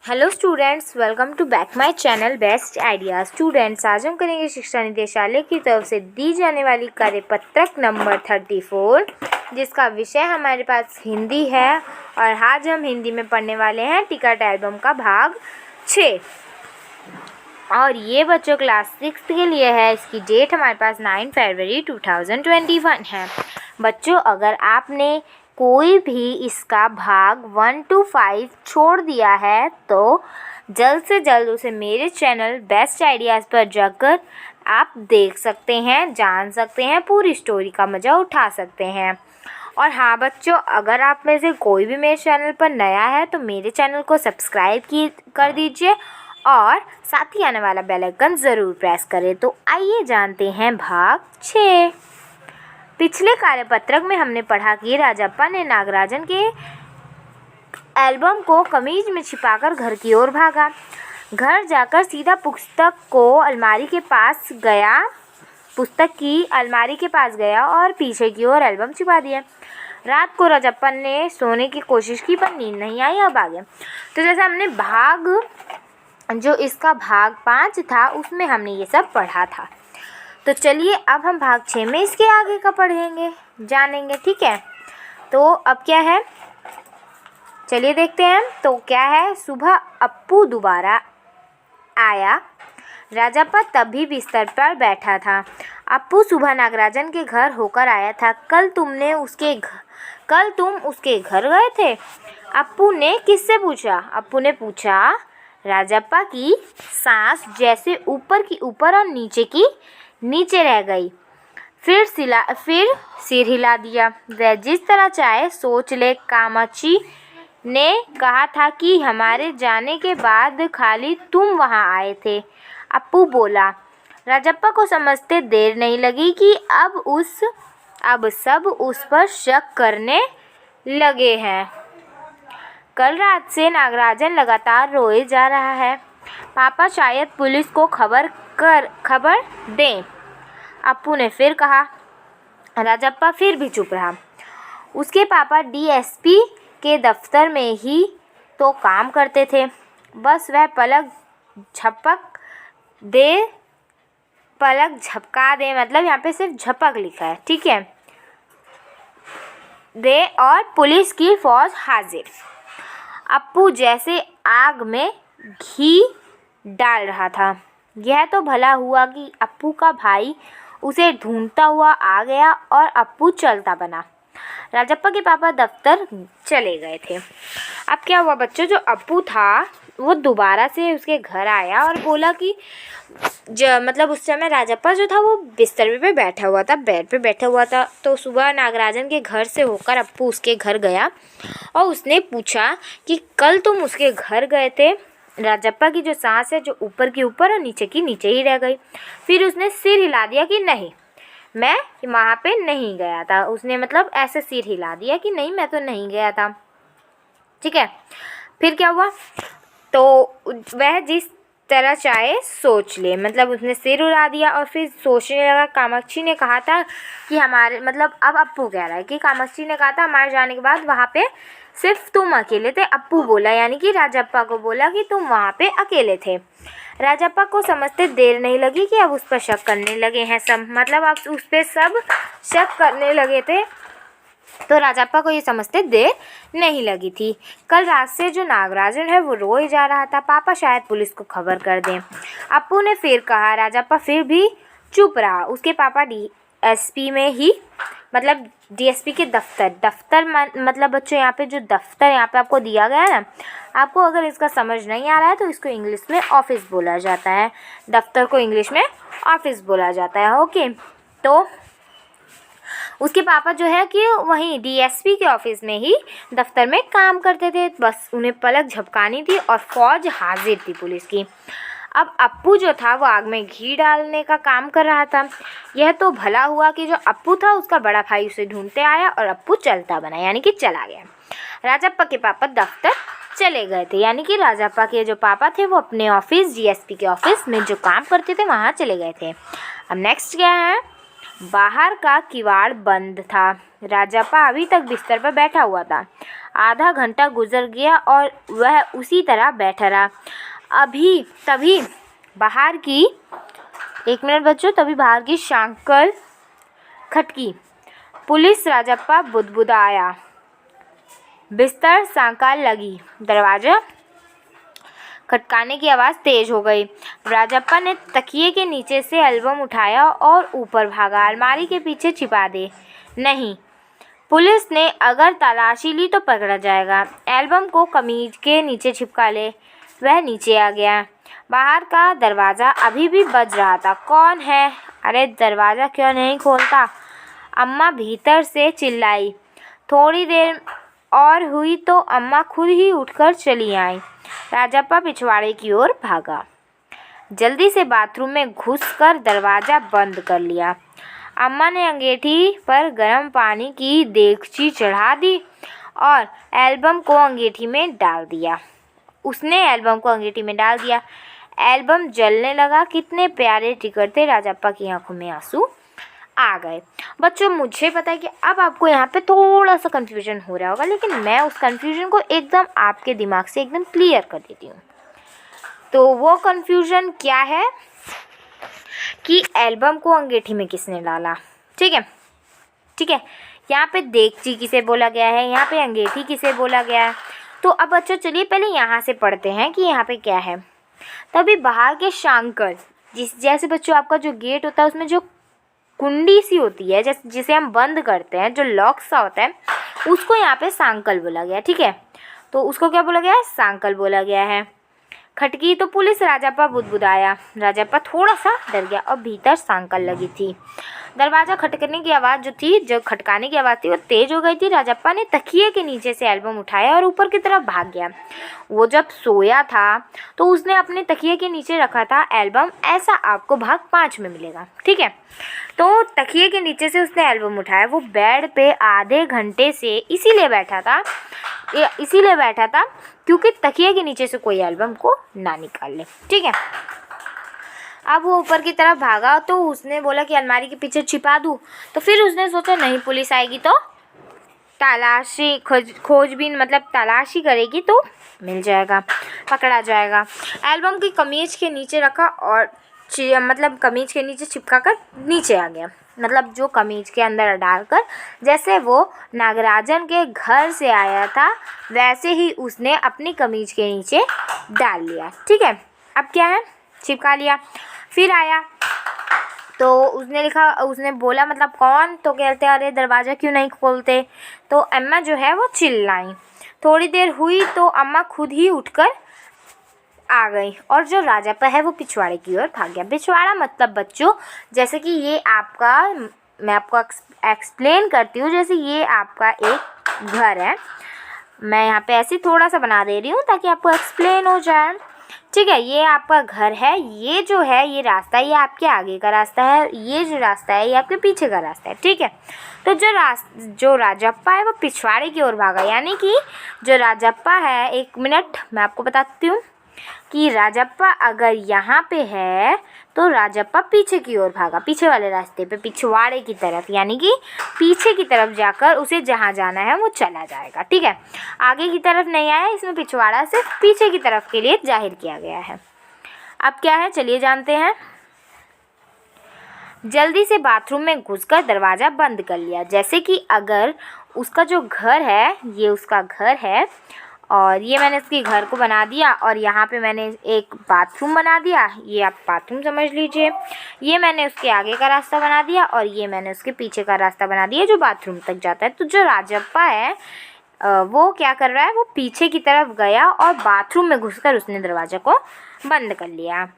Hello students, welcome to back my channel best ideas. Students, आज हम करेंगे शिक्षा निदेशालय की तरफ से दी जाने वाली कार्यपत्रक नंबर 34, जिसका विषय हमारे पास हिंदी है। और आज हम हिंदी में पढ़ने वाले हैं टिकट एल्बम का भाग 6। और ये बच्चों क्लास 6 के लिए है। इसकी डेट हमारे पास 9 फरवरी 2021 है। बच्चों, अगर आपने कोई भी इसका भाग 1 to 5 छोड़ दिया है तो जल्द से जल्द उसे मेरे चैनल बेस्ट आइडियाज़ पर जाकर आप देख सकते हैं, जान सकते हैं, पूरी स्टोरी का मज़ा उठा सकते हैं। और हाँ बच्चों, अगर आप में से कोई भी मेरे चैनल पर नया है तो मेरे चैनल को सब्सक्राइब कर दीजिए और साथ ही आने वाला बेल आइकन ज़रूर प्रेस करें। तो आइए जानते हैं भाग 6। पिछले कार्यपत्रक में हमने पढ़ा कि राजप्पा ने नागराजन के एल्बम को कमीज में छिपाकर घर की ओर भागा। घर जाकर सीधा पुस्तक की अलमारी के पास गया और पीछे की ओर एल्बम छिपा दिया। रात को राजप्पा ने सोने की कोशिश की पर नींद नहीं आई, अब आ गया। तो जैसे हमने जो इसका भाग 5 था उसमें हमने ये सब पढ़ा था। तो चलिए अब हम भाग 6 में इसके आगे का पढ़ेंगे, जानेंगे, ठीक है। तो अब क्या है, चलिए देखते हैं। तो क्या है, सुबह अप्पू दोबारा आया। राजप्पा तब भी बिस्तर पर बैठा था। अप्पू सुबह नागराजन के घर होकर आया था। कल तुम उसके घर गए थे? अप्पू ने किससे पूछा? अप्पू ने पूछा। राजप्पा की सांस जैसे ऊपर की ऊपर और नीचे की नीचे रह गई। फिर सिर हिला दिया। वह जिस तरह चाहे सोच ले। कामाक्षी ने कहा था कि हमारे जाने के बाद खाली तुम वहां आए थे। अप्पू बोला। राजप्पा को समझते देर नहीं लगी कि अब सब उस पर शक करने लगे हैं। कल रात से नागराजन लगातार रोए जा रहा है। पापा शायद पुलिस को खबर दें, अप्पू ने फिर कहा। राजप्पा फिर भी चुप रहा। उसके पापा डीएसपी के दफ्तर में ही तो काम करते थे। बस वह पलक झपका दे, मतलब यहाँ पे सिर्फ झपक लिखा है, ठीक है, दे और पुलिस की फौज हाजिर। अप्पू जैसे आग में घी डाल रहा था। यह तो भला हुआ कि अप्पू का भाई उसे ढूंढता हुआ आ गया और अप्पू चलता बना। राजप्पा के पापा दफ्तर चले गए थे। अब क्या हुआ बच्चों, जो अप्पू था वो दोबारा से उसके घर आया और बोला कि मतलब उस समय राजप्पा जो था वो बिस्तर पे बैठा हुआ था, बेड पे बैठा हुआ था। तो सुबह नागराजन के घर से होकर अप्पू उसके घर गया और उसने पूछा कि कल तुम उसके घर गए थे? राजप्पा की जो सांस है जो ऊपर की ऊपर और नीचे की नीचे ही रह गई। फिर उसने सिर हिला दिया कि नहीं, मैं वहाँ पे नहीं गया था। उसने मतलब ऐसे सिर हिला दिया कि नहीं, मैं तो नहीं गया था, ठीक है। फिर क्या हुआ, तो वह जिस तरह चाहे सोच ले, मतलब उसने सिर उड़ा दिया और फिर सोचने लगा। कामाक्षी ने कहा था कि अब अप्पू कह रहा है कि कामाक्षी ने कहा था हमारे जाने के बाद वहाँ पे सिर्फ तुम अकेले थे। अप्पू बोला, यानी कि राजप्पा को बोला कि तुम वहाँ पे अकेले थे। राजप्पा को समझते देर नहीं लगी कि अब उस पर शक करने लगे हैं सब, मतलब अब उस पर सब शक करने लगे थे। तो राजप्पा को ये समझते देर नहीं लगी थी। कल रात से जो नागराजन है वो रोए जा रहा था। पापा शायद पुलिस को खबर कर दें, अप्पू ने फिर कहा। राजप्पा फिर भी चुप रहा। उसके पापा डीएसपी में ही, मतलब डीएसपी के दफ्तर मतलब बच्चों यहाँ पे जो दफ्तर यहाँ पे आपको दिया गया है ना, आपको अगर इसका समझ नहीं आ रहा है तो इसको इंग्लिश में ऑफिस बोला जाता है। दफ्तर को इंग्लिश में ऑफिस बोला जाता है, ओके। तो उसके पापा जो है कि वहीं डीएसपी के ऑफिस में ही दफ्तर में काम करते थे। बस उन्हें पलक झपकानी थी और फौज हाजिर थी पुलिस की। अब अप्पू जो था वो आग में घी डालने का काम कर रहा था। यह तो भला हुआ कि जो अप्पू था उसका बड़ा भाई उसे ढूंढते आया और अप्पू चलता बना, यानी कि चला गया। राजप्पा के पापा दफ्तर चले गए थे, यानी कि राजप्पा के जो पापा थे वो अपने ऑफिस, डीएसपी के ऑफिस में जो काम करते थे वहाँ चले गए थे। अब नेक्स्ट क्या है, बाहर का किवाड़ बंद था। राजप्पा अभी तक बिस्तर पर बैठा हुआ था। आधा घंटा गुजर गया और वह उसी तरह बैठा रहा। तभी बाहर की 1 मिनट बच्चों, तभी बाहर की सांकल खटकी। पुलिस राजप्पा बुदबुदाया। बिस्तर सांकल लगी। दरवाजा खटकाने की आवाज़ तेज हो गई। राजप्पा ने तकिए के नीचे से एल्बम उठाया और ऊपर भागा। अलमारी के पीछे छिपा दे। नहीं, पुलिस ने अगर तलाशी ली तो पकड़ा जाएगा। एल्बम को कमीज के नीचे छिपका ले। वह नीचे आ गया। बाहर का दरवाज़ा अभी भी बज रहा था। कौन है? अरे दरवाज़ा क्यों नहीं खोलता? अम्मा भीतर से चिल्लाई। थोड़ी देर और हुई तो अम्मा खुद ही उठकर चली आईं। राजप्पा पिछवाड़े की ओर भागा। जल्दी से बाथरूम में घुसकर दरवाज़ा बंद कर लिया। अम्मा ने अंगीठी पर गर्म पानी की देगची चढ़ा दी और एल्बम को अंगीठी में डाल दिया। उसने एल्बम को अंगीठी में डाल दिया। एल्बम जलने लगा। कितने प्यारे टिकट थे। राजप्पा की आंखों में आंसू आ गए। बच्चों, मुझे पता है कि अब आपको यहाँ पे थोड़ा सा कन्फ्यूजन हो रहा होगा, लेकिन मैं उस कन्फ्यूजन को एकदम आपके दिमाग से एकदम क्लियर कर देती हूँ। तो वो कन्फ्यूजन क्या है कि एल्बम को अंगीठी में किसने डाला। ठीक है, यहाँ पे देगची किसे बोला गया है, यहाँ पे अंगीठी किसे बोला गया है। तो अब बच्चों चलिए पहले यहाँ से पढ़ते हैं कि यहाँ पे क्या है। तभी बाहर के सांकल, जैसे बच्चों आपका जो गेट होता है उसमें जो कुंडी सी होती है जिसे हम बंद करते हैं, जो लॉक सा होता है, उसको यहाँ पे सांकल बोला गया है। ठीक है, तो उसको क्या बोला गया है? सांकल बोला गया है। खटकी तो पुलिस राजप्पा बुदबुदाया। राजप्पा थोड़ा सा डर गया और भीतर सांकल लगी थी। दरवाज़ा खटकने की आवाज़ जो खटकाने की आवाज़ थी वो तेज हो गई थी। राजप्पा ने तकिए के नीचे से एल्बम उठाया और ऊपर की तरफ भाग गया। वो जब सोया था तो उसने अपने तकिए के नीचे रखा था एल्बम। ऐसा आपको भाग 5 में मिलेगा। ठीक है, तो तकिए के नीचे से उसने एल्बम उठाया। वो बेड पे आधे घंटे से इसीलिए बैठा था क्योंकि तकिए के नीचे से कोई एल्बम को ना निकाल ले। ठीक है, अब वो ऊपर की तरफ भागा तो उसने बोला कि अलमारी के पीछे छिपा दूँ। तो फिर उसने सोचा नहीं, पुलिस आएगी तो खोजबीन मतलब तलाशी करेगी तो मिल जाएगा, पकड़ा जाएगा। एल्बम की कमीज के नीचे रखा और कमीज के नीचे चिपका कर नीचे आ गया। मतलब जो कमीज के अंदर डालकर, जैसे वो नागराजन के घर से आया था वैसे ही उसने अपनी कमीज के नीचे डाल लिया। ठीक है, अब क्या है? चिपका लिया। फिर आया तो उसने बोला मतलब कौन? तो कहते अरे दरवाज़ा क्यों नहीं खोलते? तो अम्मा जो है वो चिल्लाई। थोड़ी देर हुई तो अम्मा खुद ही उठकर आ गई और जो राजप्पा है वो पिछवाड़े की ओर भाग गया। पिछवाड़ा मतलब बच्चों, जैसे कि ये आपका, मैं आपको एक्सप्लेन करती हूँ। जैसे ये आपका एक घर है, मैं यहाँ पे ऐसे थोड़ा सा बना दे रही हूँ ताकि आपको एक्सप्लेन हो जाए। ठीक है, ये आपका घर है। ये जो है ये रास्ता, ये आपके आगे का रास्ता है। ये जो रास्ता है ये आपके पीछे का रास्ता है। ठीक है, तो जो राजप्पा है वो पिछवाड़े की ओर भागा। यानी कि जो राजप्पा है, 1 मिनट मैं आपको बताती हूँ कि राजप्पा अगर यहाँ पे है तो राजप्पा पीछे की ओर भागा, पीछे वाले रास्ते पे, पिछवाड़े की तरफ। यानी कि पीछे की तरफ जाकर उसे जहाँ जाना है वो चला जाएगा। ठीक है, आगे की तरफ नहीं आया, इसमें पिछवाड़ा से पीछे की तरफ के लिए जाहिर किया गया है। अब क्या है चलिए जानते हैं। जल्दी से बाथरूम में घुसकर दरवाज़ा बंद कर लिया। जैसे कि अगर उसका जो घर है ये उसका घर है और ये मैंने इसके घर को बना दिया और यहाँ पे मैंने एक बाथरूम बना दिया, ये आप बाथरूम समझ लीजिए। ये मैंने उसके आगे का रास्ता बना दिया और ये मैंने उसके पीछे का रास्ता बना दिया जो बाथरूम तक जाता है। तो जो राजप्पा है वो क्या कर रहा है, वो पीछे की तरफ गया और बाथरूम में घुसकर उसने दरवाज़ा को बंद कर लिया।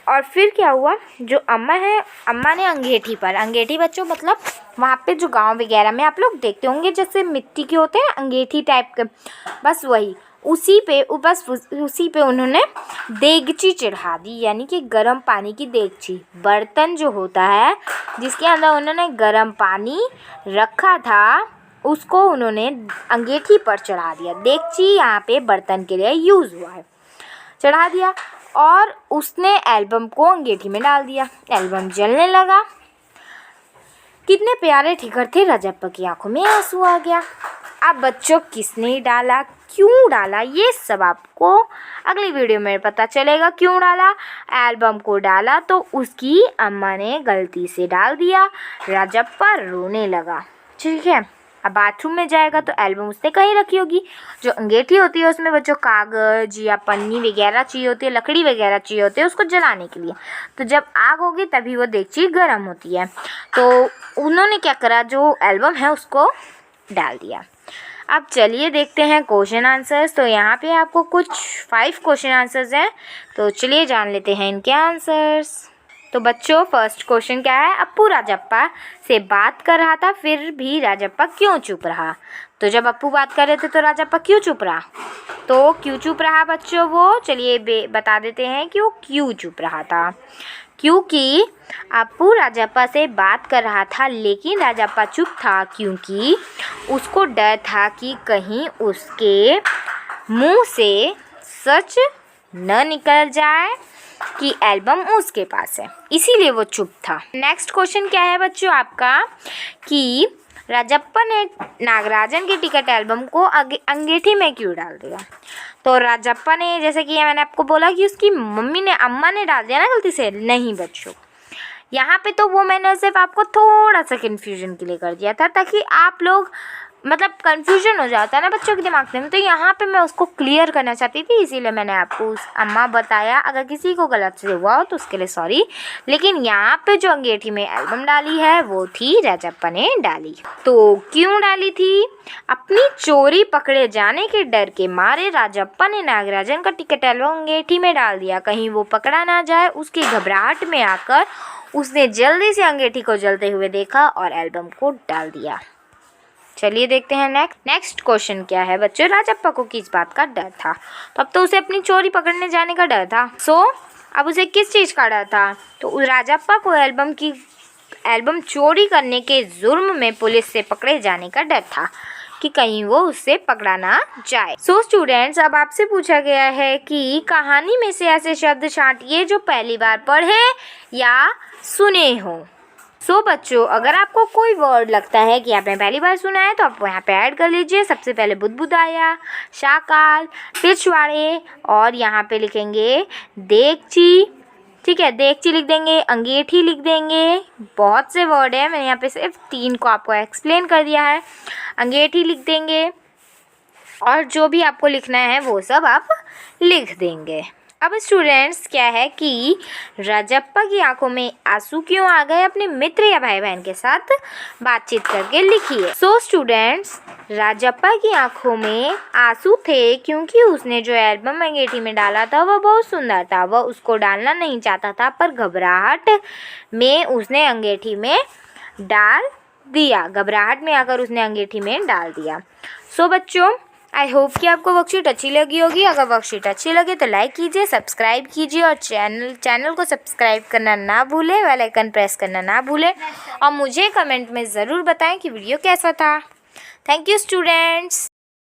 और फिर क्या हुआ, जो अम्मा है, अम्मा ने अंगीठी बच्चों मतलब वहाँ पे जो गांव वगैरह में आप लोग देखते होंगे जैसे मिट्टी के होते हैं अंगीठी टाइप के, बस वही उसी पे उन्होंने देगची चढ़ा दी। यानी कि गर्म पानी की देगची, बर्तन जो होता है जिसके अंदर उन्होंने गर्म पानी रखा था उसको उन्होंने अंगीठी पर चढ़ा दिया। देगची यहाँ पे बर्तन के लिए यूज़ हुआ है, चढ़ा दिया और उसने एल्बम को अंगीठी में डाल दिया। एल्बम जलने लगा। कितने प्यारे ठिकर थे। राजप्पा की आंखों में आंसू आ गया। अब बच्चों किसने डाला, क्यों डाला, ये सब आपको अगली वीडियो में पता चलेगा। क्यों डाला, एल्बम को डाला तो उसकी अम्मा ने गलती से डाल दिया। राजप्पा रोने लगा। ठीक है, अब बाथरूम में जाएगा तो एल्बम उसने कहीं रखी होगी। जो अंगीठी होती है उसमें बच्चों कागज़ या पन्नी वगैरह चाहिए होती है, लकड़ी वगैरह चाहिए होती है उसको जलाने के लिए। तो जब आग होगी तभी वो देगची गर्म होती है। तो उन्होंने क्या करा, जो एल्बम है उसको डाल दिया। अब चलिए देखते हैं क्वेश्चन आंसर्स। तो यहाँ पे आपको कुछ 5 क्वेश्चन आंसर्स हैं, तो चलिए जान लेते हैं इनके आंसर्स। तो बच्चों फर्स्ट क्वेश्चन क्या है, अप्पू राजप्पा से बात कर रहा था फिर भी राजप्पा क्यों चुप रहा। तो जब अप्पू बात कर रहे थे तो राजप्पा क्यों चुप रहा, तो क्यों चुप रहा बच्चों वो, चलिए बता देते हैं कि वो क्यों चुप रहा था। क्योंकि अप्पू राजप्पा से बात कर रहा था लेकिन राजप्पा चुप था क्योंकि उसको डर था कि कहीं उसके मुंह से सच न निकल जाए कि एल्बम उसके पास है, इसीलिए वो चुप था। नेक्स्ट क्वेश्चन क्या है बच्चों आपका, कि राजप्पा ने नागराजन के टिकट एल्बम को अंगीठी में क्यों डाल दिया। तो राजप्पा ने, जैसे कि मैंने आपको बोला कि उसकी अम्मा ने डाल दिया ना गलती से, नहीं बच्चों, यहाँ पे तो वो मैंने सिर्फ आपको थोड़ा सा कन्फ्यूजन के लिए कर दिया था ताकि आप लोग मतलब कन्फ्यूजन हो जाता है ना बच्चों के दिमाग में, तो यहाँ पे मैं उसको क्लियर करना चाहती थी, इसीलिए मैंने आपको उस अम्मा बताया। अगर किसी को गलत से हुआ हो तो उसके लिए सॉरी। लेकिन यहाँ पे जो अंगीठी में एल्बम डाली है वो थी राजप्पा ने डाली। तो क्यों डाली थी, अपनी चोरी पकड़े जाने के डर के मारे राजप्पा ने नागराजन का टिकट एल्बम अंगीठी में डाल दिया, कहीं वो पकड़ा ना जाए। उसकी घबराहट में आकर उसने जल्दी से अंगीठी को जलते हुए देखा और एल्बम को डाल दिया। चलिए देखते हैं नेक्स्ट क्वेश्चन क्या है बच्चों, राजप्पा को किस बात का डर था। तो अब तो उसे अपनी चोरी पकड़ने जाने का डर था। अब उसे किस चीज़ का डर था, तो राजप्पा को एल्बम चोरी करने के जुर्म में पुलिस से पकड़े जाने का डर था कि कहीं वो उससे पकड़ा ना जाए। स्टूडेंट्स, अब आपसे पूछा गया है कि कहानी में से ऐसे शब्द छांटिए जो पहली बार पढ़े या सुने हो। बच्चों, अगर आपको कोई वर्ड लगता है कि आपने पहली बार सुना है तो आप यहाँ पे ऐड कर लीजिए। सबसे पहले बुदबुदाया, शाकाल, पिछवाड़े, और यहाँ पे लिखेंगे देगची। ठीक है, देगची लिख देंगे, अंगीठी लिख देंगे। बहुत से वर्ड है, मैंने यहाँ पे सिर्फ 3 को आपको एक्सप्लेन कर दिया है। अंगीठी लिख देंगे और जो भी आपको लिखना है वो सब आप लिख देंगे। अब स्टूडेंट्स क्या है कि राजप्पा की आंखों में आंसू क्यों आ गए, अपने मित्र या भाई बहन के साथ बातचीत करके लिखिए। स्टूडेंट्स, राजप्पा की आंखों में आंसू थे क्योंकि उसने जो एल्बम अंगीठी में डाला था वह बहुत सुंदर था। वह उसको डालना नहीं चाहता था पर घबराहट में उसने अंगीठी में डाल दिया। घबराहट में आकर उसने अंगीठी में डाल दिया। बच्चों, आई होप कि आपको वर्कशीट अच्छी लगी होगी। अगर वर्कशीट अच्छी लगे तो लाइक कीजिए, सब्सक्राइब कीजिए और चैनल को सब्सक्राइब करना ना भूलें, बेल आइकन प्रेस करना ना भूलें और मुझे कमेंट में ज़रूर बताएं कि वीडियो कैसा था। Thank you students.